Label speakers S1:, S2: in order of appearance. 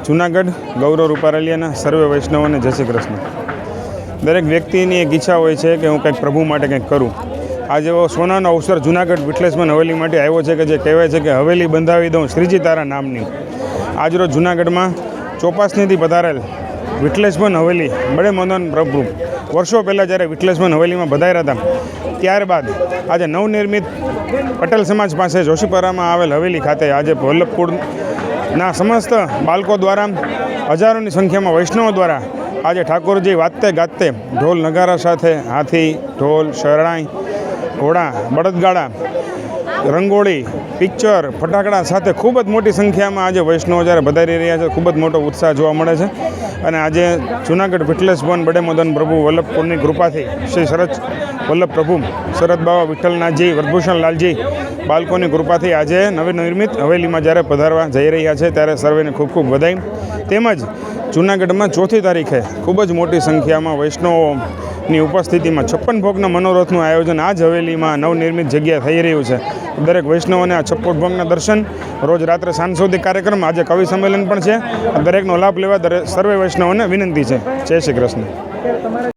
S1: જૂનાગઢ ગૌરવ રૂપારેલિયાના સર્વે વૈષ્ણવોને જય શ્રી કૃષ્ણ. દરેક વ્યક્તિની એક ઈચ્છા હોય છે કે હું કંઈક પ્રભુ માટે કંઈક કરું. આજે એવો સોનાનો અવસર જૂનાગઢ વિઠ્ઠલેશ્વર હવેલી માટે આવ્યો છે કે જે કહેવાય છે કે હવેલી બંધાવી દઉં શ્રીજી તારા નામની. આજરોજ જૂનાગઢમાં ચોપાસનીથી પધારેલ વિઠ્ઠલેશ્વર હવેલી બડે મદન પ્રભુ વર્ષો પહેલાં જ્યારે વિઠ્ઠલેશ્વર હવેલીમાં પધાર્યા હતા, ત્યારબાદ આજે નવનિર્મિત પટેલ સમાજ પાસે જોશીપરામાં આવેલ હવેલી ખાતે આજે વલ્લભપુરના સમસ્ત બાળકો દ્વારા હજારોની સંખ્યામાં વૈષ્ણવો દ્વારા આજે ઠાકોરજી વાજતે ગાજતે ઢોલ નગારા સાથે હાથી, ઢોલ, શરણાઈ, ઘોડા, બળદગાડા, રંગોળી, પિક્ચર, ફટાકડા સાથે ખૂબ જ મોટી સંખ્યામાં આજે વૈષ્ણવો જ્યારે પધારી રહ્યા છે, ખૂબ જ મોટો ઉત્સાહ જોવા મળે છે. અને આજે જૂનાગઢ વિઠ્ઠલેશ્વર બડે મદન પ્રભુ વલ્લભપુરની કૃપાથી શ્રી શરદ વલ્લભ પ્રભુ શરદ બાવા વિઠ્ઠલનાથજી વરભૂષણ લાલજી બાળકોની કૃપાથી આજે નવનિર્મિત હવેલીમાં જ્યારે પધારવા જઈ રહ્યા છે ત્યારે સર્વેને ખૂબ ખૂબ વધાઈ. તેમજ જૂનાગઢમાં 4મી તારીખે ખૂબ જ મોટી સંખ્યામાં વૈષ્ણવોની ઉપસ્થિતિમાં 56 ભોગના મનોરથનું આયોજન આ જ હવેલીમાં નવનિર્મિત જગ્યા થઈ રહ્યું છે. દરેક વૈષ્ણવોને આ 56 ભોગના દર્શન, રોજ રાત્રે સાંસ્કૃતિક કાર્યક્રમ, આજે કવિ સંમેલન પણ છે. દરેકનો લાભ લેવા સર્વે વૈષ્ણવોને વિનંતી છે. જય શ્રી કૃષ્ણ.